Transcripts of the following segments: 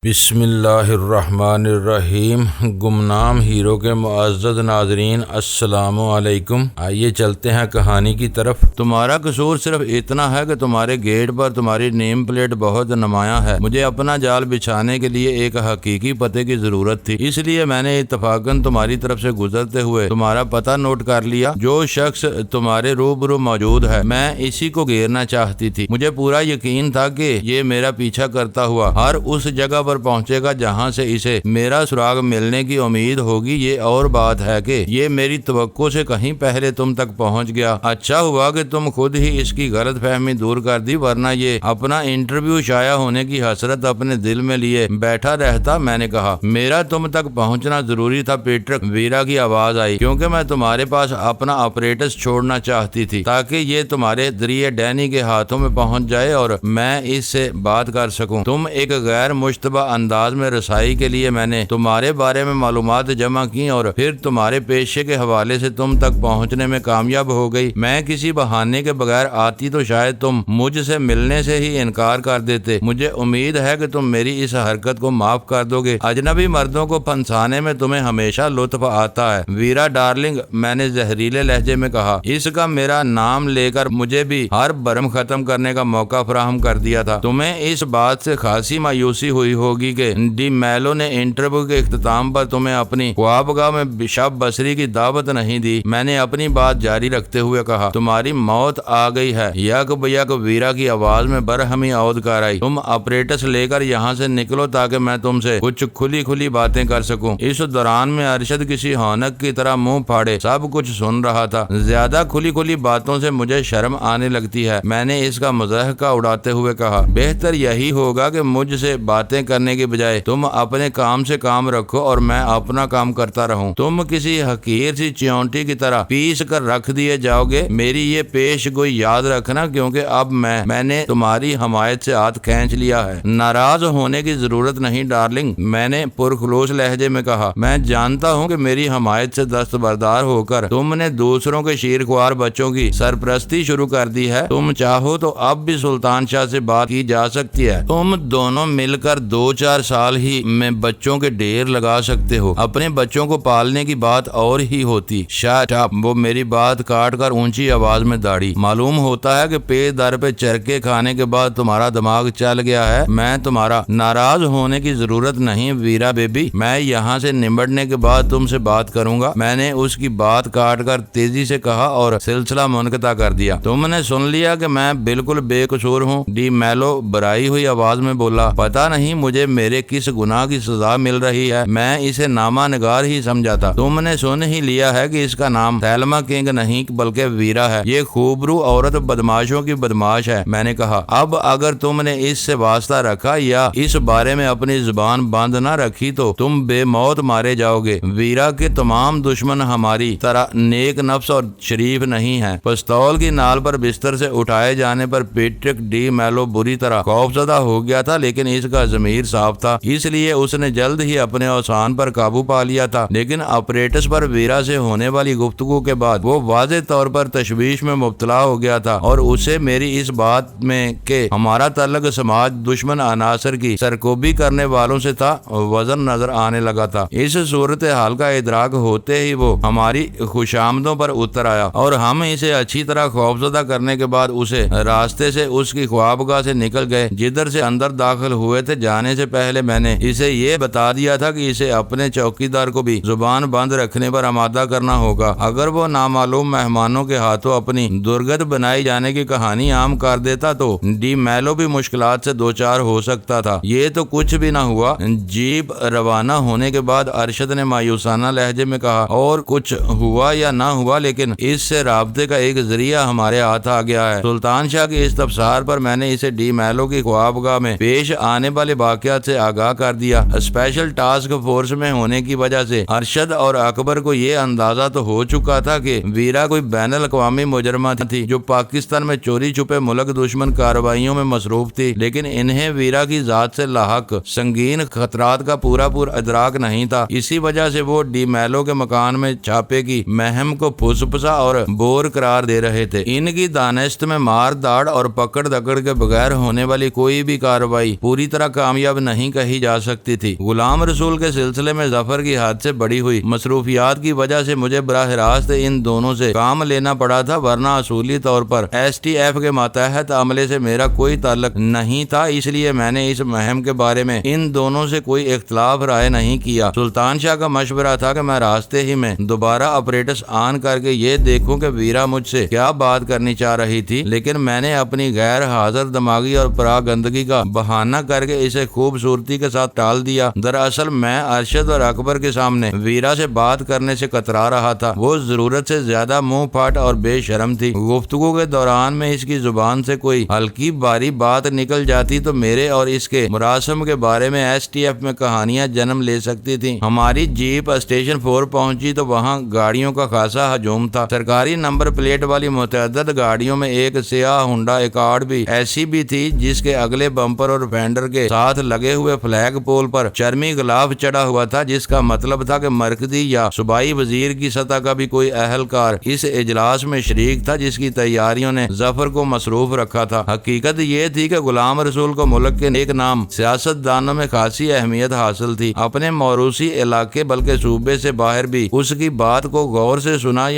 بسم اللہ الرحمن الرحیم۔ گمنام ہیرو کے معزز ناظرین السلام علیکم۔ آئیے چلتے ہیں کہانی کی طرف۔ تمہارا قصور صرف اتنا ہے کہ تمہارے گیٹ پر تمہاری نیم پلیٹ بہت نمایاں ہے۔ مجھے اپنا جال بچھانے کے لیے ایک حقیقی پتے کی ضرورت تھی، اس لیے میں نے اتفاقاً تمہاری طرف سے گزرتے ہوئے تمہارا پتہ نوٹ کر لیا۔ جو شخص تمہارے روبرو موجود ہے میں اسی کو گھیرنا چاہتی تھی۔ مجھے پورا یقین تھا کہ یہ میرا پیچھا کرتا ہوا ہر اس جگہ پر پہنچے گا جہاں سے اسے میرا سراغ ملنے کی امید ہوگی۔ یہ اور بات ہے کہ یہ میری توقع سے کہیں پہلے تم تک پہنچ گیا۔ اچھا ہوا کہ تم خود ہی اس کی غلط فہمی دور کر دی، ورنہ یہ اپنا انٹرویو شائع ہونے کی حسرت اپنے دل میں لیے بیٹھا رہتا۔ میں نے کہا میرا تم تک پہنچنا ضروری تھا پیٹرک۔ ویرا کی آواز آئی، کیونکہ میں تمہارے پاس اپنا آپریٹس چھوڑنا چاہتی تھی تاکہ یہ تمہارے ذریعے ڈینی کے ہاتھوں میں پہنچ جائے اور میں اس سے بات کر سکوں۔ تم ایک غیر مشتبہ انداز میں رسائی کے لیے میں نے تمہارے بارے میں معلومات جمع کی اور پھر تمہارے پیشے کے حوالے سے تم تک پہنچنے میں کامیاب ہو گئی۔ میں کسی بہانے کے بغیر آتی تو شاید تم مجھ سے ملنے سے ہی انکار کر دیتے۔ مجھے امید ہے کہ تم میری اس حرکت کو معاف کر دو گے۔ اجنبی مردوں کو پھنسانے میں تمہیں ہمیشہ لطف آتا ہے ویرا ڈارلنگ، میں نے زہریلے لہجے میں کہا۔ اس کا میرا نام لے کر مجھے بھی ہر برم ختم کرنے کا موقع فراہم کر دیا تھا۔ تمہیں اس بات سے خاصی مایوسی ہوئی ہوگی کہ ڈی میلو نے انٹرویو کے اختتام پر تمہیں اپنی خوابگاہ میں شب بصری کی دعوت نہیں دی۔ میں نے اپنی بات جاری رکھتے ہوئے کہا تمہاری موت آ گئی ہے۔ یک بیک ویرا کی آواز میں برہمی عود کر آئی۔ تم آپریٹس لے کر یہاں سے نکلو تاکہ میں تم سے کچھ کھلی باتیں کر سکوں۔ اس دوران میں ارشد کسی ہونک کی طرح منہ پھاڑے سب کچھ سن رہا تھا۔ زیادہ کھلی باتوں سے مجھے شرم آنے لگتی ہے، میں نے اس کا مضحکہ اڑاتے ہوئے کہا۔ بہتر یہی ہوگا کہ مجھ سے باتیں کرنے کے بجائے تم اپنے کام سے کام رکھو اور میں اپنا کام کرتا رہوں۔ تم کسی حقیر سی چیونٹی کی طرح پیس کر رکھ دیے جاؤ گے۔ میری یہ پیش گوئی یاد رکھنا، کیونکہ اب میں نے تمہاری حمایت سے ہاتھ کھینچ لیا ہے۔ ناراض ہونے کی ضرورت نہیں ڈارلنگ، میں نے پرخلوص لہجے میں کہا۔ میں جانتا ہوں کہ میری حمایت سے دستبردار ہو کر تم نے دوسروں کے شیرخوار بچوں کی سرپرستی شروع کر دی ہے۔ تم چاہو تو اب بھی سلطان شاہ سے بات کی جا سکتی ہے۔ تم دونوں مل کر 2-4 سال ہی میں بچوں کے ڈھیر لگا سکتے ہو۔ اپنے بچوں کو پالنے کی بات اور ہی ہوتی۔ شٹ اپ، وہ میری بات کاٹ کر اونچی آواز میں داڑھی۔ معلوم ہوتا ہے کہ پے در پہ چرکے کھانے کے بعد تمہارا دماغ چل گیا ہے۔ میں تمہارا ناراض ہونے کی ضرورت نہیں ویرا بیبی، میں یہاں سے نمٹنے کے بعد تم سے بات کروں گا۔ میں نے اس کی بات کاٹ کر تیزی سے کہا اور سلسلہ منقطع کر دیا۔ تم نے سن لیا کہ میں بالکل بے قصور ہوں، ڈی میلو برائی ہوئی آواز میں بولا۔ پتہ نہیں مجھے میرے کس گناہ کی سزا مل رہی ہے، میں اسے نامہ نگار ہی سمجھا تھا۔ تم نے سن ہی لیا ہے کہ اس کا نام تھیلما کنگ نہیں بلکہ ویرا ہے۔ یہ خوبرو عورت بدماشوں کی بدماش ہے، میں نے کہا۔ اب اگر تم نے اس سے واسطہ رکھا یا اس بارے میں اپنی زبان بند نہ رکھی تو تم بے موت مارے جاؤ گے۔ ویرا کے تمام دشمن ہماری طرح نیک نفس اور شریف نہیں ہیں۔ پستول کی نال پر بستر سے اٹھائے جانے پر پیٹرک ڈی میلو بری طرح خوفزدہ ہو گیا تھا، لیکن اس کا ضمیر صاف تھا، اس لیے اس نے جلد ہی اپنے اوسان پر قابو پا لیا تھا۔ لیکن آپریٹس پر ویرا سے ہونے والی گفتگو کے بعد وہ واضح طور پر تشویش میں مبتلا ہو گیا تھا اور اسے میری اس بات میں کہ ہمارا تعلق سماج دشمن عناصر کی سرکوبی کرنے والوں سے تھا وزن نظر آنے لگا تھا۔ اس صورتحال کا ادراک ہوتے ہی وہ ہماری خوشامدوں پر اتر آیا اور ہم اسے اچھی طرح خوفزدہ کرنے کے بعد اسے راستے سے اس کی خوابگاہ سے نکل گئے جدھر سے اندر داخل ہوئے تھے۔ جانے سے پہلے میں نے اسے یہ بتا دیا تھا کہ اسے اپنے چوکیدار کو بھی زبان بند رکھنے پر آمادہ کرنا ہوگا۔ اگر وہ نامعلوم مہمانوں کے ہاتھوں اپنی درگت بنائی جانے کی کہانی عام کر دیتا تو ڈی میلو بھی مشکلات سے دوچار ہو سکتا تھا۔ یہ تو کچھ بھی نہ ہوا۔ جیپ روانہ ہونے کے بعد ارشد نے مایوسانہ لہجے میں کہا، اور کچھ ہوا یا نہ ہوا لیکن اس سے رابطے کا ایک ذریعہ ہمارے ہاتھ آ گیا ہے۔ سلطان شاہ کے استفسار پر میں نے اسے ڈی میلو کی خوابگاہ میں پیش آنے والے واقعات سے آگاہ کر دیا۔ اسپیشل ٹاسک فورس میں ہونے کی وجہ سے ارشد اور اکبر کو یہ اندازہ تو ہو چکا تھا کہ ویرا کوئی بین الاقوامی مجرمہ تھی جو پاکستان میں چوری چھپے ملک دشمن کارروائیوں میں مصروف تھی، لیکن انہیں ویرا کی ذات سے لاحق سنگین خطرات کا پورا ادراک نہیں تھا۔ اسی وجہ سے وہ ڈی میلو کے مکان میں چھاپے کی مہم کو پھسپسا اور بور قرار دے رہے تھے۔ ان کی دانست میں مار داڑ اور پکڑ دکڑ کے بغیر ہونے والی کوئی بھی کارروائی پوری طرح کامیاب اب نہیں کہی جا سکتی تھی۔ غلام رسول کے سلسلے میں ظفر کی حد سے بڑی ہوئی مصروفیات کی وجہ سے مجھے براہ راست ان دونوں سے کام لینا پڑا تھا، ورنہ اصولی طور پر ایس ٹی ایف کے ماتحت عملے سے میرا کوئی تعلق نہیں تھا، اس لیے میں نے اس مہم کے بارے میں ان دونوں سے کوئی اختلاف رائے نہیں کیا۔ سلطان شاہ کا مشورہ تھا کہ میں راستے ہی میں دوبارہ اپریٹس آن کر کے یہ دیکھوں کہ ویرا مجھ سے کیا بات کرنی چاہ رہی تھی، لیکن میں نے اپنی غیر حاضر دماغی اور پراگندگی کا بہانہ کر کے اسے خوبصورتی کے ساتھ ٹال دیا۔ دراصل میں ارشد اور اکبر کے سامنے ویرا سے بات کرنے سے کترا رہا تھا۔ وہ ضرورت سے زیادہ منہ پھاٹ اور بے شرم تھی۔ گفتگو کے دوران میں اس کی زبان سے کوئی ہلکی باری بات نکل جاتی تو میرے اور اس کے مراسم کے بارے میں ایس ٹی ایف میں کہانیاں جنم لے سکتی تھیں۔ ہماری جیپ اسٹیشن 4 پہنچی تو وہاں گاڑیوں کا خاصا ہجوم تھا۔ سرکاری نمبر پلیٹ والی متعدد گاڑیوں میں ایک سیاہ ہونڈا ایکارڈ بھی ایسی بھی تھی جس کے اگلے بمپر اور فینڈر کے ساتھ لگے ہوئے فلیگ پول پر چرمی غلاف چڑھا ہوا تھا، جس کا مطلب تھا کہ مرکزی یا صوبائی وزیر کی سطح کا بھی کوئی اہلکار اس اجلاس میں شریک تھا جس کی تیاریوں نے ظفر کو مصروف رکھا تھا۔ حقیقت یہ تھی کہ غلام رسول کو ملک کے نیک نام سیاست دانوں میں خاصی اہمیت حاصل تھی۔ اپنے موروثی علاقے بلکہ صوبے سے باہر بھی اس کی بات کو غور سے سنا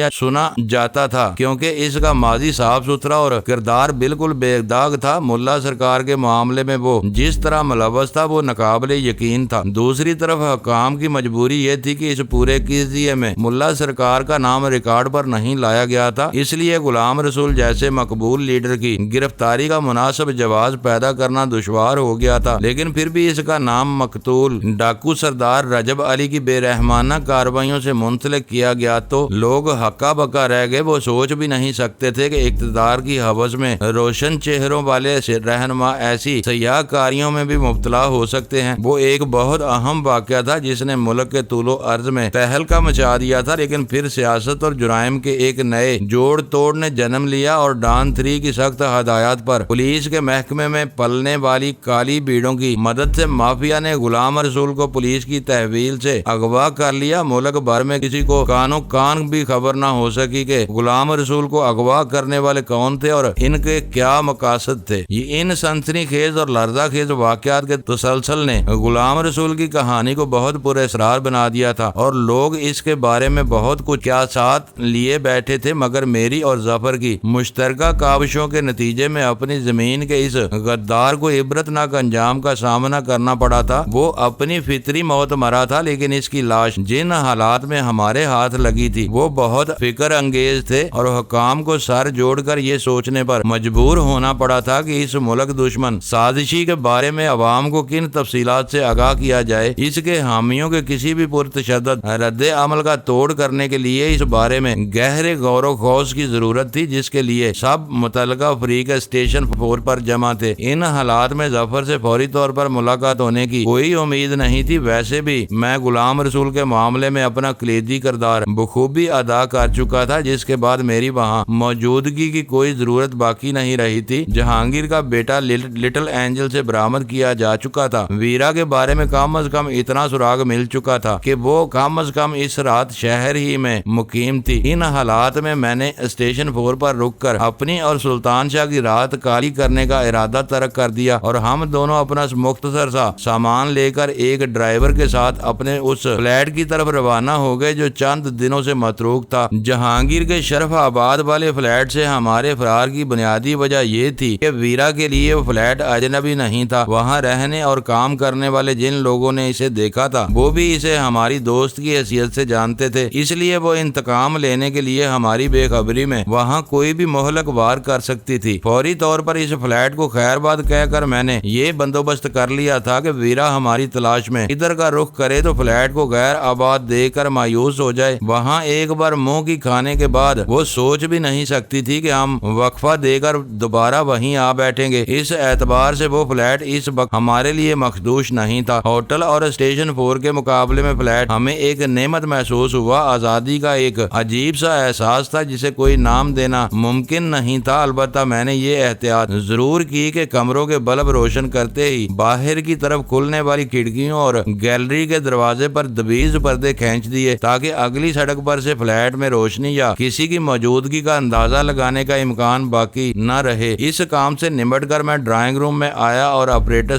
جاتا تھا، کیونکہ اس کا ماضی صاف ستھرا اور کردار بالکل بے داغ تھا۔ ملا سرکار کے معاملے میں وہ جس طرح ملوث تھا وہ ناقابل یقین تھا۔ دوسری طرف حکام کی مجبوری یہ تھی کہ اس پورے قضیے میں ملا سرکار کا نام ریکارڈ پر نہیں لایا گیا تھا، اس لیے غلام رسول جیسے مقبول لیڈر کی گرفتاری کا مناسب جواز پیدا کرنا دشوار ہو گیا تھا۔ لیکن پھر بھی اس کا نام مقتول ڈاکو سردار رجب علی کی بے رحمانہ کارروائیوں سے منسلک کیا گیا تو لوگ ہکا بکا رہ گئے۔ وہ سوچ بھی نہیں سکتے تھے کہ اقتدار کی ہوس میں روشن چہروں والے رہنما ایسی سیاہ کاریوں میں بھی مبتلا ہو سکتے ہیں۔ وہ ایک بہت اہم واقعہ تھا جس نے ملک کے طول و عرض میں تہلکہ مچا دیا تھا، لیکن پھر سیاست اور جرائم کے ایک نئے جوڑ توڑ نے جنم لیا اور ڈان 3 کی سخت ہدایات پر پولیس کے محکمے میں پلنے والی کالی بھیڑوں کی مدد سے مافیا نے غلام رسول کو پولیس کی تحویل سے اغوا کر لیا۔ ملک بھر میں کسی کو کانوں کان بھی خبر نہ ہو سکی کہ غلام رسول کو اغوا کرنے والے کون تھے اور ان کے کیا مقاصد تھے۔ یہ ان سنسنی خیز اور لرزہ خیز واقعات کے تسلسل نے غلام رسول کی کہانی کو بہت پر اسرار بنا دیا تھا اور لوگ اس کے بارے میں بہت کچھ قیاسات لیے بیٹھے تھے، مگر میری اور ظفر کی مشترکہ کاوشوں کے نتیجے میں اپنی زمین کے اس غدار کو عبرتناک انجام کا سامنا کرنا پڑا تھا۔ وہ اپنی فطری موت مرا تھا، لیکن اس کی لاش جن حالات میں ہمارے ہاتھ لگی تھی وہ بہت فکر انگیز تھے اور حکام کو سر جوڑ کر یہ سوچنے پر مجبور ہونا پڑا تھا کہ اس ملک دشمن سازشی کے بارے میں عوام کو کن تفصیلات سے آگاہ کیا جائے۔ اس کے حامیوں کے کسی بھی پرتشدد رد عمل کا توڑ کرنے کے لیے اس بارے میں گہرے غور و خوض کی ضرورت تھی، جس کے لیے سب متعلقہ فریق اسٹیشن 4 پر جمع تھے۔ ان حالات میں ظفر سے فوری طور پر ملاقات ہونے کی کوئی امید نہیں تھی۔ ویسے بھی میں غلام رسول کے معاملے میں اپنا کلیدی کردار بخوبی ادا کر چکا تھا، جس کے بعد میری وہاں موجودگی کی کوئی ضرورت باقی نہیں رہی تھی۔ جہانگیر کا بیٹا لٹل اینجل سے برآمد کیا جا چکا تھا۔ ویرا کے بارے میں کم از کم اتنا سراغ مل چکا تھا کہ وہ کم از کم اس رات شہر ہی میں مقیم تھی۔ ان حالات میں میں نے اسٹیشن 4 پر رک کر اپنی اور سلطان شاہ کی رات کالی کرنے کا ارادہ ترک کر دیا اور ہم دونوں اپنا مختصر سا سامان لے کر ایک ڈرائیور کے ساتھ اپنے اس فلیٹ کی طرف روانہ ہو گئے جو چند دنوں سے متروک تھا۔ جہانگیر کے شرف آباد والے فلیٹ سے ہمارے فرار کی بنیادی وجہ یہ تھی کہ ویرا کے لیے وہ فلیٹ اجنبی نہیں تھا۔ وہاں رہنے اور کام کرنے والے جن لوگوں نے اسے دیکھا تھا وہ بھی اسے ہماری دوست کی حیثیت سے جانتے تھے، اس لیے وہ انتقام لینے کے لیے ہماری بے خبری میں وہاں کوئی بھی مہلک وار کر سکتی تھی۔ فوری طور پر اس فلیٹ کو خیر باد کہہ کر میں نے یہ بندوبست کر لیا تھا کہ ویرا ہماری تلاش میں ادھر کا رخ کرے تو فلیٹ کو غیر آباد دیکھ کر مایوس ہو جائے۔ وہاں ایک بار منہ کی کھانے کے بعد وہ سوچ بھی نہیں سکتی تھی کہ ہم وقفہ دے کر دوبارہ وہیں آ بیٹھیں گے۔ اس اعتبار سے وہ فلیٹ اس وقت ہمارے لیے مخدوش نہیں تھا۔ ہوٹل اور اسٹیشن 4 کے مقابلے میں فلیٹ ہمیں ایک نعمت محسوس ہوا۔ آزادی کا ایک عجیب سا احساس تھا جسے کوئی نام دینا ممکن نہیں تھا۔ البتہ میں نے یہ احتیاط ضرور کی کہ کمروں کے بلب روشن کرتے ہی باہر کی طرف کھلنے والی کھڑکیوں اور گیلری کے دروازے پر دبیز پردے کھینچ دیے تاکہ اگلی سڑک پر سے فلیٹ میں روشنی یا کسی کی موجودگی کا اندازہ لگانے کا امکان باقی نہ رہے۔ اس کام سے نمٹ کر میں ڈرائنگ روم میں آیا اور آپریٹر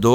2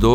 2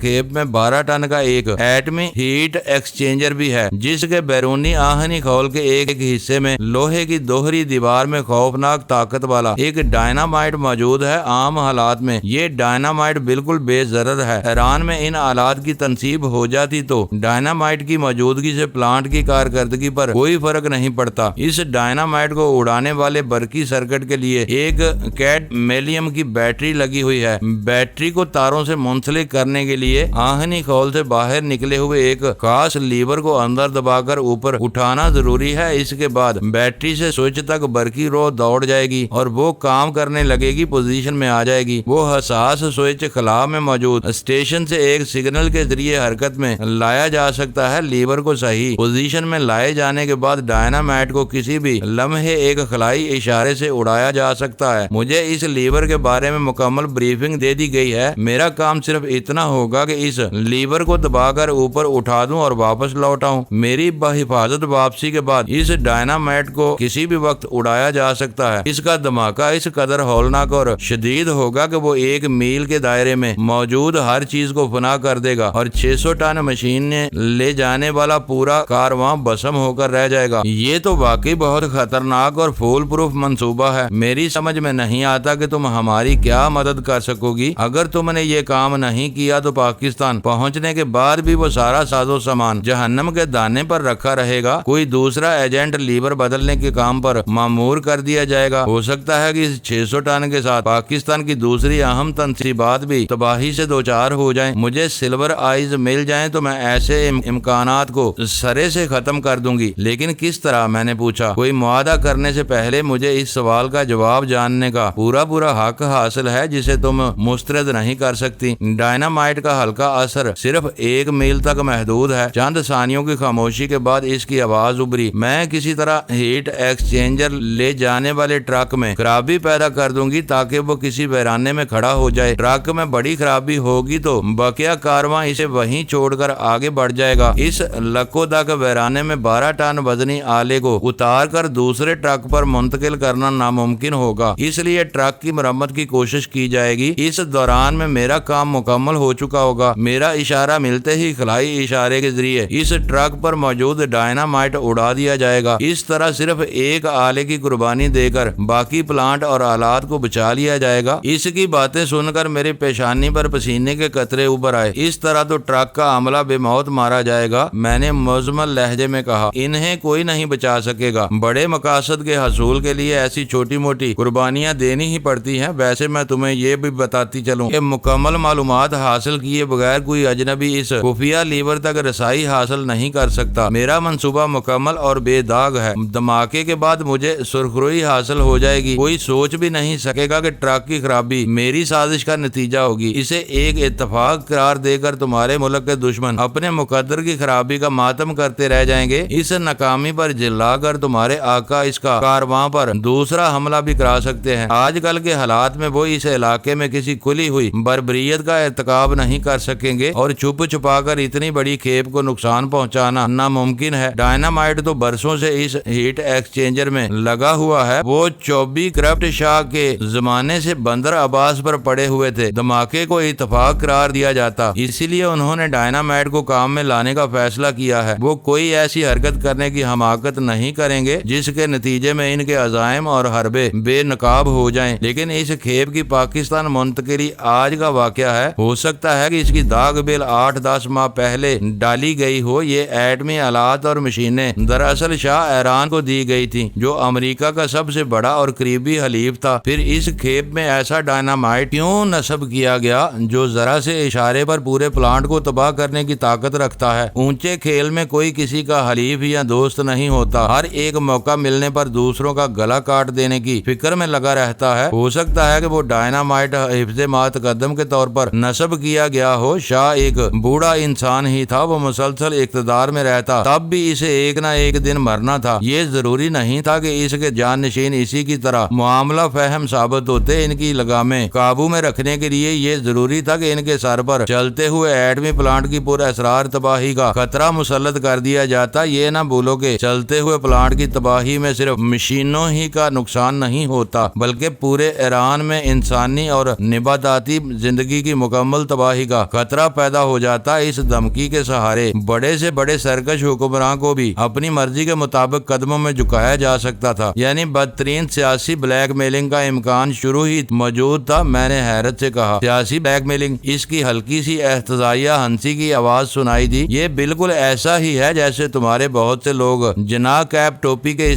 کھیپ میں 12 ٹن کا ایک ایٹمی ہیٹ ایکسچینجر بھی ہے، جس کے بیرونی آہنی خول کے ایک حصے میں لوہے کی دوہری دیوار میں خوفناک طاقت والا ایک ڈائنامائٹ موجود ہے۔ عام حالات میں یہ ڈائنامائٹ بالکل بے ضرر ہے۔ ایران میں ان آلات کی تنصیب ہو جاتی تو ڈائنامائٹ کی موجودگی سے پلانٹ کی کارکردگی پر کوئی فرق نہیں پڑتا۔ اس ڈائنامائٹ کو اڑانے والے برقی سرکٹ کے لیے ایک کیڈملیم کی بیٹری لگی ہوئی ہے۔ بیٹری کو تاروں سے منسلک کرنے کے لیے آہنی خول سے باہر نکلے ہوئے ایک خاص لیور کو اندر دبا کر اوپر اٹھانا ضروری ہے۔ اس کے بعد بیٹری سے سوئچ تک برقی رو دوڑ جائے گی اور وہ کام کرنے لگے گی، پوزیشن میں آ جائے گی۔ وہ حساس سوئچ خلا میں موجود اسٹیشن سے ایک سگنل کے ذریعے حرکت میں لایا جا سکتا ہے۔ لیور کو صحیح پوزیشن میں لائے جانے کے بعد ڈائنامائٹ کو کسی بھی لمحے ایک خلائی اشارے سے اڑایا جا سکتا ہے۔ مجھے اس لیور کے بارے میں مکمل بریفنگ دے دی گئی ہے۔ میرا کام صرف اتنا ہوگا کہ اس لیور کو دبا کر اوپر اٹھا دوں اور واپس لوٹاؤں۔ میری بحفاظت واپسی کے بعد اس ڈائنامائٹ کو کسی بھی وقت اڑایا جا سکتا ہے۔ اس کا دھماکہ اس قدر ہولناک اور شدید ہوگا کہ وہ 1 میل کے دائرے میں موجود ہر چیز کو فنا کر دے گا اور 600 ٹن مشین لے جانے والا پورا کارواں بسم ہو کر رہ جائے گا۔ یہ تو واقعی بہت خطرناک اور فول پروف منصوبہ ہے۔ میری سمجھ میں نہیں آتا کہ تم ہماری کیا مدد کر سکو گی۔ اگر تم نے یہ کام نہیں کیا تو پاکستان پہنچنے کے بعد بھی وہ سارا ساز و سامان جہنم کے دانے پر رکھا رہے گا۔ کوئی دوسرا ایجنٹ لیور بدلنے کے کام پر مامور کر دیا جائے گا۔ ہو سکتا ہے کہ اس 600 ٹن کے ساتھ پاکستان کی دوسری اہم تنصیبات بھی تباہی سے دوچار ہو جائیں۔ مجھے سلور آئیز مل جائیں تو میں ایسے امکانات کو سرے سے ختم کر دوں گی۔ لیکن کس طرح؟ میں نے پوچھا۔ کوئی معاہدہ کرنے سے پہلے مجھے اس سوال کا جواب جاننے کا پورا حق حاصل ہے جسے تم مسترد نہیں کر سکتی۔ ڈائنامائٹ کا ہلکا اثر صرف 1 میل تک محدود ہے۔ چند ثانیوں کی خاموشی کے بعد اس کی آواز ابھری۔ میں کسی طرح ہیٹ ایکسچینجر لے جانے والے ٹرک میں خرابی پیدا کر دوں گی تاکہ وہ کسی ویرانے میں کھڑا ہو جائے۔ ٹرک میں بڑی خرابی ہوگی تو بقیہ کارواں اسے وہیں چھوڑ کر آگے بڑھ جائے گا۔ اس لکو دک ویرانے میں 12 ٹن وزنی آلے کو اتار کر دوسرے ٹرک پر منتقل کرنا ناممکن ہوگا، اس لیے ٹرک کی مرمت کی کوشش کی جائے گی۔ اس دوران میں میرا کام مکمل ہو چکا ہوگا۔ میرا اشارہ ملتے ہی خلائی اشارے کے ذریعے اس ٹرک پر موجود ڈائنامائٹ اڑا دیا جائے گا۔ اس طرح صرف ایک آلے کی قربانی دے کر باقی پلانٹ اور آلات کو بچا لیا جائے گا۔ اس کی باتیں سن کر میری پیشانی پر پسینے کے قطرے ابھر آئے۔ اس طرح تو ٹرک کا عملہ بے موت مارا جائے گا، میں نے مزمل لہجے میں کہا۔ انہیں کوئی نہیں بچا سکے گا۔ بڑے مقاصد کے حصول کے لیے ایسی چھوٹی موٹی قربانیاں دینی ہی پڑتی ہیں۔ ویسے میں تمہیں یہ بھی بتاتی چلوں کہ مکمل معلومات حاصل کیے بغیر کوئی اجنبی اس خفیہ لیور تک رسائی حاصل نہیں کر سکتا۔ میرا منصوبہ مکمل اور بے داغ ہے۔ دھماکے کے بعد مجھے سرخروئی حاصل ہو جائے گی۔ کوئی سوچ بھی نہیں سکے گا کہ ٹرک کی خرابی میری سازش کا نتیجہ ہوگی۔ اسے ایک اتفاق قرار دے کر تمہارے ملک کے دشمن اپنے مقدر کی خرابی کا ماتم کرتے رہ جائیں گے۔ اس ناکامی پر جلا کر تمہارے آقا اس کا کارواں پر دوسرا حملہ بھی کرا سکتے ہیں۔ آج کل کے حالات میں وہ اس علاقے میں کسی کھلی ہوئی بربریت کا ارتکاب نہیں کر سکیں گے اور چھپ چھپا کر اتنی بڑی کھیپ کو نقصان پہنچانا ناممکن ہے۔ ڈائنامائٹ تو برسوں سے اس ہیٹ ایکسچینجر میں لگا ہوا ہے۔ وہ چوبی کرپٹ شاہ کے زمانے سے بندر عباس پر پڑے ہوئے تھے۔ دھماکے کو اتفاق قرار دیا جاتا، اسی لیے انہوں نے ڈائنامائٹ کو کام میں لانے کا فیصلہ کیا ہے۔ وہ کوئی ایسی حرکت کرنے کی حماقت نہیں کریں گے جس کے نتیجے میں ان کے عزائم اور حربے بے نقاب ہو جائیں۔ لیکن اس کھیپ کی پاکستان منتقلی آج کا واقعہ ہے۔ ہو سکتا ہے کہ اس کی داغ بل 8-10 ماہ پہلے ڈالی گئی ہو۔ یہ ایٹمی آلات اور مشینیں دراصل شاہ ایران کو دی گئی تھی، جو امریکہ کا سب سے بڑا اور قریبی حلیف تھا۔ پھر اس کھیپ میں ایسا ڈائنامائٹ کیوں نصب کیا گیا جو ذرا سے اشارے پر پورے پلانٹ کو تباہ کرنے کی طاقت رکھتا ہے؟ اونچے کھیل میں کوئی کسی کا حلیف یا دوست نہیں ہوتا۔ ہر ایک موقع ملنے پر دوسروں کا گلا کاٹ دینے کی فکر میں لگا رہتا ہے۔ ہو سکتا ہے کہ وہ ڈائنامائٹ حفظ ما تقدم کے طور پر نصب کیا گیا ہو۔ شاہ ایک بوڑھا انسان ہی تھا، وہ مسلسل اقتدار میں رہتا، تب بھی اسے ایک نہ ایک دن مرنا تھا۔ یہ ضروری نہیں تھا کہ اس کے جانشین اسی کی طرح معاملہ فہم ثابت ہوتے۔ ان کی لگامیں قابو میں رکھنے کے لیے یہ ضروری تھا کہ ان کے سر پر چلتے ہوئے ایٹمی پلانٹ کی پر اسرار تباہی کا خطرہ مسلط کر دیا جاتا۔ یہ نہ بولو کہ چلتے ہوئے پلانٹ کی تباہی میں صرف مشینوں ہی کا نقصان نہیں ہوتا، بلکہ پورے ایران میں انسانی اور نباتاتی بات آتی زندگی کی مکمل تباہی کا خطرہ پیدا ہو جاتا۔ اس دھمکی کے سہارے بڑے سے بڑے سرکش حکمراں کو بھی اپنی مرضی کے مطابق قدموں میں جھکایا جا سکتا تھا، یعنی بدترین سیاسی بلیک میلنگ کا امکان شروع ہی موجود تھا۔ میں نے حیرت سے کہا، سیاسی بلیک میلنگ؟ اس کی ہلکی سی احتجاجیہ ہنسی کی آواز سنائی دی۔ یہ بالکل ایسا ہی ہے جیسے تمہارے بہت سے لوگ جناح کیپ ٹوپی کے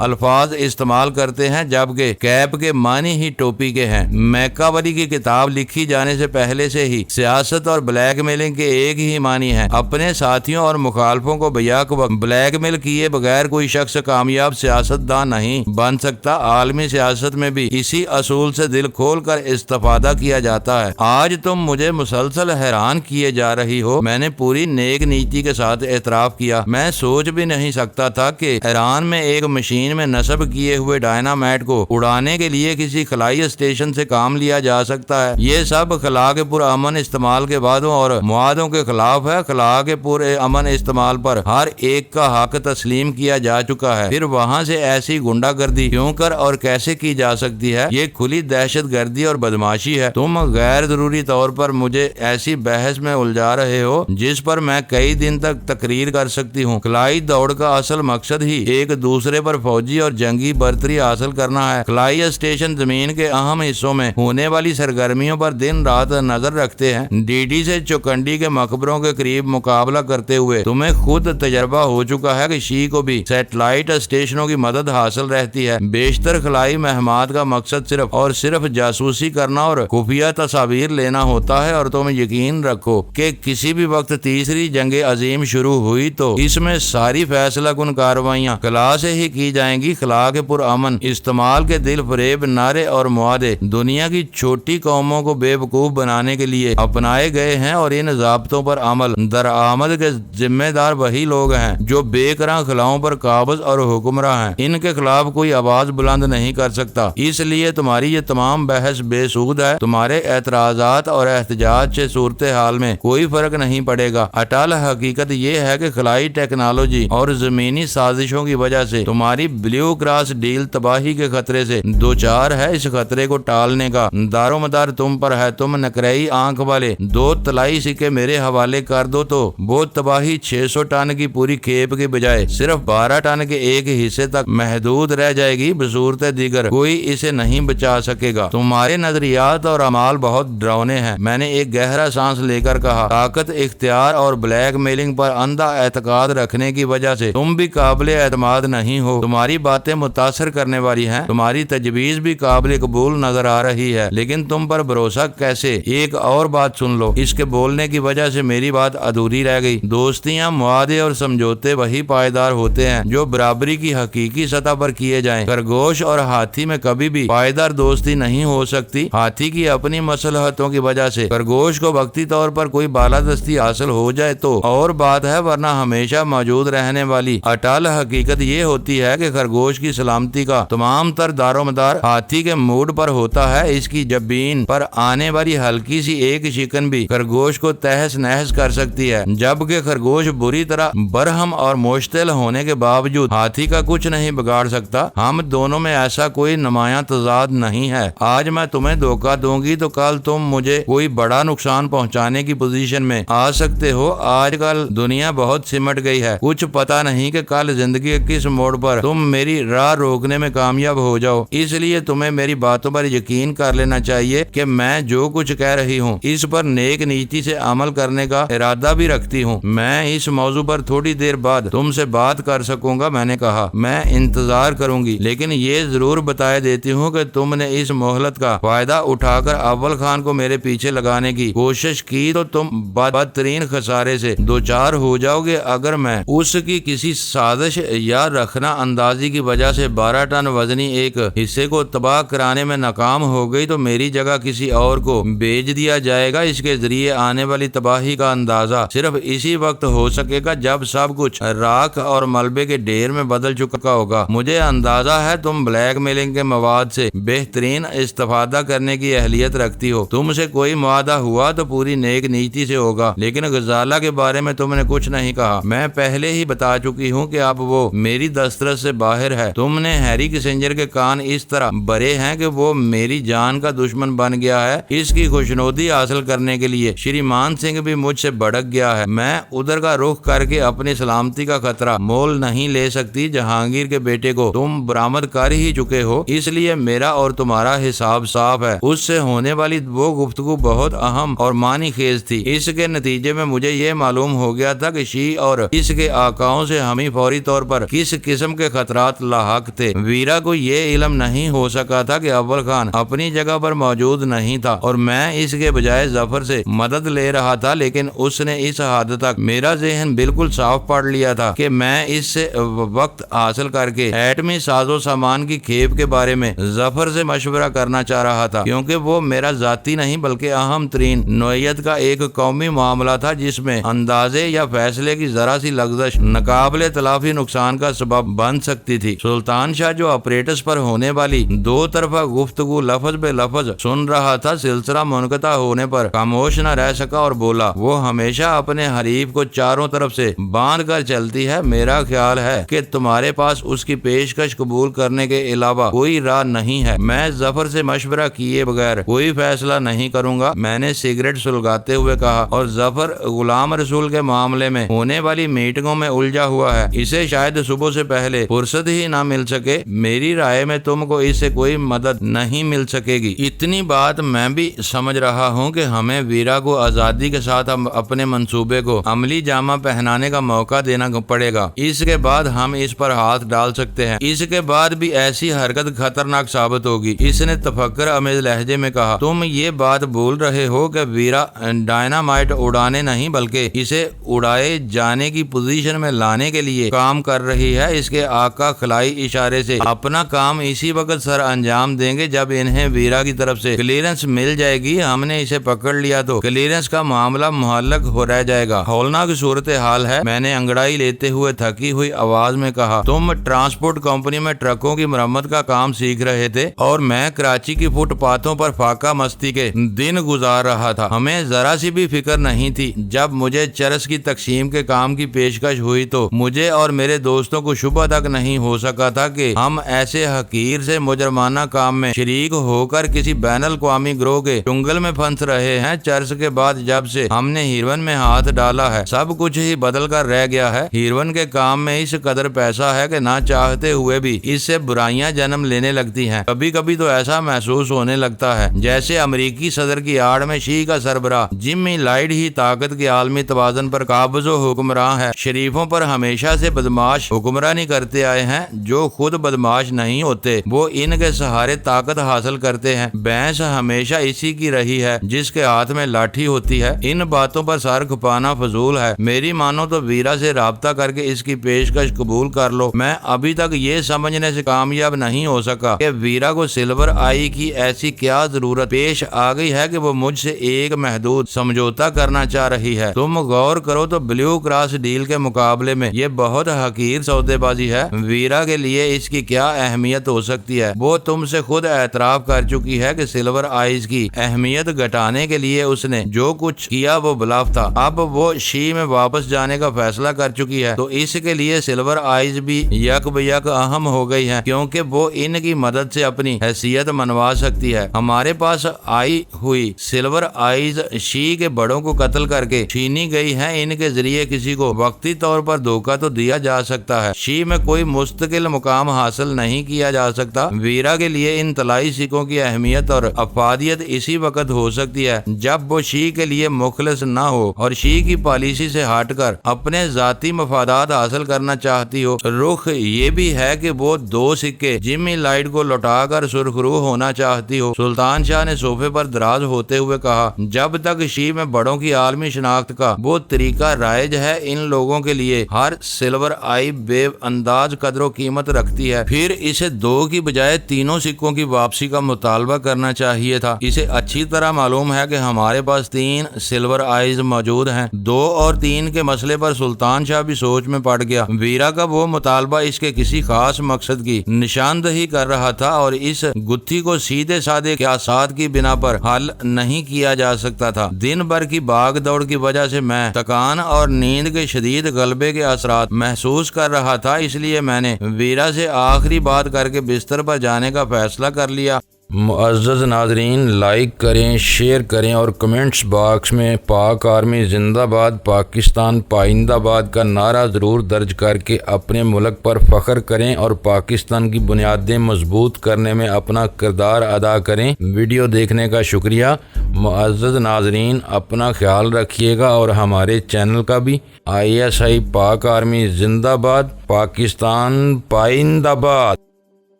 الفاظ استعمال کرتے ہیں، جبکہ کیپ کے معنی ہی ٹوپی کے ہیں۔ میکاولی کی کتاب لکھی جانے سے پہلے سے ہی سیاست اور بلیک میلنگ کے ایک ہی معنی ہیں، اپنے ساتھیوں اور مخالفوں کو بیک وقت بلیک میل کیے بغیر کوئی شخص کامیاب سیاستدان نہیں بن سکتا۔ عالمی سیاست میں بھی اسی اصول سے دل کھول کر استفادہ کیا جاتا ہے۔ آج تم مجھے مسلسل حیران کیے جا رہی ہو، میں نے پوری نیک نیتی کے ساتھ اعتراف کیا۔ میں سوچ بھی نہیں سکتا تھا کہ ایران میں ایک مشین میں نصب کیے ہوئے ڈائنامائٹ کو اڑانے کے لیے کسی خلائی اسٹیشن سے کام لیا جا سکتا ہے۔ یہ سب خلا کے پرامن استعمال کے وعدوں اور معاہدوں کے خلاف ہے۔ خلا کے پرامن استعمال پر ہر ایک کا حق تسلیم کیا جا چکا ہے، پھر وہاں سے ایسی گنڈا گردی کیوں کر اور کیسے کی جا سکتی ہے؟ یہ کھلی دہشت گردی اور بدماشی ہے۔ تم غیر ضروری طور پر مجھے ایسی بحث میں الجھا رہے ہو جس پر میں کئی دن تک تقریر کر سکتی ہوں۔ خلائی دوڑ کا اصل مقصد ہی ایک دوسرے پر فوجی اور جنگی برتری حاصل کرنا ہے۔ خلائی اسٹیشن زمین کے اہم حصوں میں ہونے والی سرگرمیوں پر دن رات نظر رکھتے ہیں۔ ڈی ڈی سے چوکنڈی کے مقبروں کے قریب مقابلہ کرتے ہوئے تمہیں خود تجربہ ہو چکا ہے کہ شی کو بھی سیٹلائٹ اسٹیشنوں کی مدد حاصل رہتی ہے۔ بیشتر خلائی مہمات کا مقصد صرف جاسوسی کرنا اور خفیہ تصاویر لینا ہوتا ہے، اور تم یقین رکھو کہ کسی بھی وقت تیسری جنگ عظیم شروع ہوئی تو اس میں ساری فیصلہ کن کارروائیاں خلا سے ہی کی جائیں گی۔ خلا کے پرامن استعمال کے دل فریب نعرے اور معاہدے دنیا کی چھوٹی قوموں کو بے وقوف بنانے کے لیے اپنائے گئے ہیں، اور ان ضابطوں پر عمل درآمد کے ذمہ دار وہی لوگ ہیں جو بے کران خلاؤں پر قابض اور حکمراں ہیں۔ ان کے خلاف کوئی آواز بلند نہیں کر سکتا، اس لیے تمہاری یہ تمام بحث بے سود ہے۔ تمہارے اعتراضات اور احتجاج سے صورتحال میں کوئی فرق نہیں پڑے گا۔ اٹل حقیقت یہ ہے کہ خلائی ٹیکنالوجی اور زمینی سازشوں کی وجہ سے تمہاری بلیو کراس ڈیل تباہی کے خطرے سے دوچار ہے۔ اس خطرے کو ٹالنے کا دار و مدار تم پر ہے۔ تم نقرئی آنکھ والے 2 طلائی سکے میرے حوالے کر دو تو وہ تباہی 600 ٹن کی پوری کھیپ کے بجائے صرف 12 ٹن کے ایک حصے تک محدود رہ جائے گی۔ بصورت دیگر کوئی اسے نہیں بچا سکے گا۔ تمہارے نظریات اور اعمال بہت ڈراؤنے ہیں۔ میں نے ایک گہرا سانس لے کر کہا، طاقت، اختیار اور بلیک میلنگ پر اندھا اعتقاد رکھنے کی وجہ سے تم بھی قابل اعتماد نہیں ہو۔ تمہاری باتیں متاثر کرنے والی ہیں، تمہاری تجویز بھی قابل قبول نظر آ رہی ہے، لیکن تم پر بھروسہ کیسے؟ ایک اور بات سن لو، اس کے بولنے کی وجہ سے میری بات ادھوری رہ گئی۔ دوستیاں، معاہدے اور سمجھوتے وہی پائیدار ہوتے ہیں جو برابری کی حقیقی سطح پر کیے جائیں۔ خرگوش اور ہاتھی میں کبھی بھی پائیدار دوستی نہیں ہو سکتی۔ ہاتھی کی اپنی مصلحتوں کی وجہ سے خرگوش کو وقتی طور پر کوئی بالادستی حاصل ہو جائے تو اور بات ہے، ورنہ ہمیشہ موجود رہنے والی اٹل حقیقت یہ ہوتی ہے کہ خرگوش کی سلامتی کا تمام تر دار و مدار ہاتھی کے موڈ پر ہوتا ہے۔ اس کی جبین پر آنے والی ہلکی سی ایک شکن بھی خرگوش کو تہس نہس کر سکتی ہے، جبکہ خرگوش بری طرح برہم اور مشتعل ہونے کے باوجود ہاتھی کا کچھ نہیں بگاڑ سکتا۔ ہم دونوں میں ایسا کوئی نمایاں تضاد نہیں ہے۔ آج میں تمہیں دھوکہ دوں گی تو کل تم مجھے کوئی بڑا نقصان پہنچانے کی پوزیشن میں آ سکتے ہو۔ آج کل دنیا بہت سمٹ گئی ہے، کچھ پتا نہیں کہ کل زندگی کے کس موڑ پر تم میری راہ روکنے میں کامیاب ہو جاؤ۔ اس لیے تمہیں میری باتوں پر یقین کر لینا چاہیے کہ میں جو کچھ کہہ رہی ہوں اس پر نیک نیتی سے عمل کرنے کا ارادہ بھی رکھتی ہوں۔ میں اس موضوع پر تھوڑی دیر بعد تم سے بات کر سکوں گا۔ میں نے کہا، میں انتظار کروں گی، لیکن یہ ضرور بتائے دیتی ہوں کہ تم نے اس مہلت کا فائدہ اٹھا کر اول خان کو میرے پیچھے لگانے کی کوشش کی تو تم بدترین خسارے سے دوچار ہو جاؤ گے۔ اگر میں اس کی کسی سازش یا رخنہ اندازی کی وجہ سے 12 ٹن وزنی ایک حصے کو تباہ کرانے میں ناکام ہو گئی تو میری جگہ کسی اور کو بھیج دیا جائے گا۔ اس کے ذریعے آنے والی تباہی کا اندازہ صرف اسی وقت ہو سکے گا جب سب کچھ راکھ اور ملبے کے ڈھیر میں بدل چکا ہوگا۔ مجھے اندازہ ہے تم بلیک میلنگ کے مواد سے بہترین استفادہ کرنے کی اہلیت رکھتی ہو۔ تم سے کوئی معاہدہ ہوا تو پوری نیک نیتی سے ہوگا، لیکن غزالہ کے بارے میں تم نے کچھ نہیں کہا۔ میں پہلے ہی بتا چکی ہوں کہ اب وہ میری دسترس سے باہر ہے۔ تم نے ہیری کسنجر کے کان اس طرح برے ہیں کہ وہ میری جان کا دشمن دشمن بن گیا ہے، اس کی خوشنودی حاصل کرنے کے لیے شریمان سنگھ بھی مجھ سے بھڑک گیا ہے۔ میں ادھر کا رخ کر کے اپنی سلامتی کا خطرہ مول نہیں لے سکتی۔ جہانگیر کے بیٹے کو تم برآمد کر ہی چکے ہو، اس لیے میرا اور تمہارا حساب صاف ہے۔ اس سے ہونے والی وہ گفتگو بہت اہم اور معنی خیز تھی۔ اس کے نتیجے میں مجھے یہ معلوم ہو گیا تھا کہ شی اور اس کے آقاؤں سے ہمیں فوری طور پر کس قسم کے خطرات لاحق تھے۔ ویرا کو یہ علم نہیں ہو سکا تھا کہ اول خان اپنی جگہ پر موجود نہیں تھا اور میں اس کے بجائے ظفر سے مدد لے رہا تھا، لیکن اس نے اس حد تک میرا ذہن بالکل صاف پڑھ لیا تھا کہ میں اس سے وقت حاصل کر کے ایٹمی ساز و سامان کی کھیپ کے بارے میں ظفر سے مشورہ کرنا چاہ رہا تھا، کیونکہ وہ میرا ذاتی نہیں بلکہ اہم ترین نوعیت کا ایک قومی معاملہ تھا جس میں اندازے یا فیصلے کی ذرا سی لغزش ناقابل تلافی نقصان کا سبب بن سکتی تھی۔ سلطان شاہ جو آپریٹس پر ہونے والی دو طرفہ گفتگو لفظ بے لفظ سن رہا تھا، سلسلہ منقطع ہونے پر خاموش نہ رہ سکا اور بولا، وہ ہمیشہ اپنے حریف کو چاروں طرف سے باندھ کر چلتی ہے۔ میرا خیال ہے کہ تمہارے پاس اس کی پیشکش قبول کرنے کے علاوہ کوئی راہ نہیں ہے۔ میں ظفر سے مشورہ کیے بغیر کوئی فیصلہ نہیں کروں گا، میں نے سگریٹ سلگاتے ہوئے کہا، اور ظفر غلام رسول کے معاملے میں ہونے والی میٹنگوں میں الجھا ہوا ہے، اسے شاید صبح سے پہلے فرصت ہی نہ مل سکے۔ میری رائے میں تم کو اس سے کوئی مدد نہیں مل سکے گی۔ اتنی بات میں بھی سمجھ رہا ہوں کہ ہمیں ویرا کو آزادی کے ساتھ اپنے منصوبے کو عملی جامہ پہنانے کا موقع دینا پڑے گا، اس کے بعد ہم اس پر ہاتھ ڈال سکتے ہیں۔ اس کے بعد بھی ایسی حرکت خطرناک ثابت ہوگی۔ اس نے تفکر امیز لہجے میں کہا، تم یہ بات بول رہے ہو کہ ویرا ڈائنامائٹ اڑانے نہیں بلکہ اسے اڑائے جانے کی پوزیشن میں لانے کے لیے کام کر رہی ہے۔ اس کے آقا خلائی اشارے سے اپنا کام اسی وقت سر انجام دیں گے جب انہیں ویرا کی طرف سے کلیئرنس مل جائے گی۔ ہم نے اسے پکڑ لیا تو کلیئرنس کا معاملہ معلق ہو رہ جائے گا۔ ہولناک صورتحال ہے، میں نے انگڑائی لیتے ہوئے تھکی ہوئی آواز میں کہا۔ تم ٹرانسپورٹ کمپنی میں ٹرکوں کی مرمت کا کام سیکھ رہے تھے اور میں کراچی کی فٹ پاتھوں پر فاقہ مستی کے دن گزار رہا تھا۔ ہمیں ذرا سی بھی فکر نہیں تھی۔ جب مجھے چرس کی تقسیم کے کام کی پیشکش ہوئی تو مجھے اور میرے دوستوں کو شبہ تک نہیں ہو سکا تھا کہ ہم ایسے حقیر سے مجرمانہ کام میں شریک ہو کر کسی بین الاقوامی گروہ کے چنگل میں پھنس رہے ہیں۔ چرس کے بعد جب سے ہم نے ہیروین میں ہاتھ ڈالا ہے، سب کچھ ہی بدل کر رہ گیا ہے۔ ہیروین کے کام میں اس قدر پیسہ ہے کہ نہ چاہتے ہوئے بھی اس سے برائیاں جنم لینے لگتی ہیں۔ کبھی کبھی تو ایسا محسوس ہونے لگتا ہے جیسے امریکی صدر کی آڑ میں شی کا سربراہ جمی لائیڈ ہی طاقت کے عالمی توازن پر قابض و حکمراں ہے۔ شریفوں پر ہمیشہ سے بدماش حکمرانی کرتے آئے ہیں، جو خود بدماش نہیں ہوتے، وہ ان کے سہارے طاقت حاصل کرتے ہیں۔ بحث ہمیشہ اسی کی رہی ہے جس کے ہاتھ میں لاٹھی ہوتی ہے۔ ان باتوں پر سر کھپانا فضول ہے۔ میری مانو تو ویرا سے رابطہ کر کے اس کی پیشکش قبول کر لو۔ میں ابھی تک یہ سمجھنے سے کامیاب نہیں ہو سکا کہ ویرا کو سلور آئی کی ایسی کیا ضرورت پیش آ گئی ہے کہ وہ مجھ سے ایک محدود سمجھوتا کرنا چاہ رہی ہے۔ تم غور کرو تو بلیو کراس ڈیل کے مقابلے میں یہ بہت حقیر سودے بازی ہے۔ ویرا کے لیے اس کی کیا اہمیت ہو سکتی ہے؟ وہ تم سے خود اعتراف کر چکی ہے کہ سلور آئیز کی اہمیت گھٹانے کے لیے اس نے جو کچھ کیا وہ بلاف تھا۔ اب وہ شی میں واپس جانے کا فیصلہ کر چکی ہے تو اس کے لیے سلور آئیز بھی یک بیک اہم ہو گئی ہے، کیونکہ وہ ان کی مدد سے اپنی حیثیت منوا سکتی ہے۔ ہمارے پاس آئی ہوئی سلور آئیز شی کے بڑوں کو قتل کر کے چھینی گئی ہے۔ ان کے ذریعے کسی کو وقتی طور پر دھوکہ تو دیا جا سکتا ہے، شی میں کوئی مستقل مقام حاصل نہیں کیا جا سکتا۔ ویرا کے لیے ان طلائی سکوں کی اہمیت اور افادیت اسی وقت ہو سکتی ہے جب وہ شی کے لیے مخلص نہ ہو اور شی کی پالیسی سے ہٹ کر اپنے ذاتی مفادات حاصل کرنا چاہتی ہو۔ رخ یہ بھی ہے کہ وہ دو سکے جمی لائٹ کو لوٹا کر سرخرو ہونا چاہتی ہو۔ سلطان شاہ نے صوفے پر دراز ہوتے ہوئے کہا، جب تک شی میں بڑوں کی عالمی شناخت کا وہ طریقہ رائج ہے، ان لوگوں کے لیے ہر سلور آئی بے انداز قدر و قیمت رکھتی ہے۔ پھر اسے دو کی بجائے تینوں سکوں کی واپسی کا مطالبہ کرنا چاہیے تھا۔ اسے اچھی طرح معلوم ہے کہ ہمارے پاس 3 سلور آئیز موجود ہیں۔ 2 اور 3 کے مسئلے پر سلطان شاہ بھی سوچ میں پڑ گیا۔ ویرا کا وہ مطالبہ اس کے کسی خاص مقصد کی نشاندہی کر رہا تھا اور اس گتھی کو سیدھے سادے قیاسات کی بنا پر حل نہیں کیا جا سکتا تھا۔ دن بھر کی بھاگ دوڑ کی وجہ سے میں تھکان اور نیند کے شدید غلبے کے اثرات محسوس کر رہا تھا، اس لیے میں نے ویرا سے آخری بات کر کے بستر پر جانے کا فیصلہ کر لیا۔ معزز ناظرین، لائک کریں، شیئر کریں اور کمنٹس باکس میں پاک آرمی زندہ باد، پاکستان پائندہ باد کا نعرہ ضرور درج کر کے اپنے ملک پر فخر کریں اور پاکستان کی بنیادیں مضبوط کرنے میں اپنا کردار ادا کریں۔ ویڈیو دیکھنے کا شکریہ۔ معزز ناظرین، اپنا خیال رکھیے گا اور ہمارے چینل کا بھی۔ ISI پاک آرمی زندہ باد، پاکستان پائندہ باد۔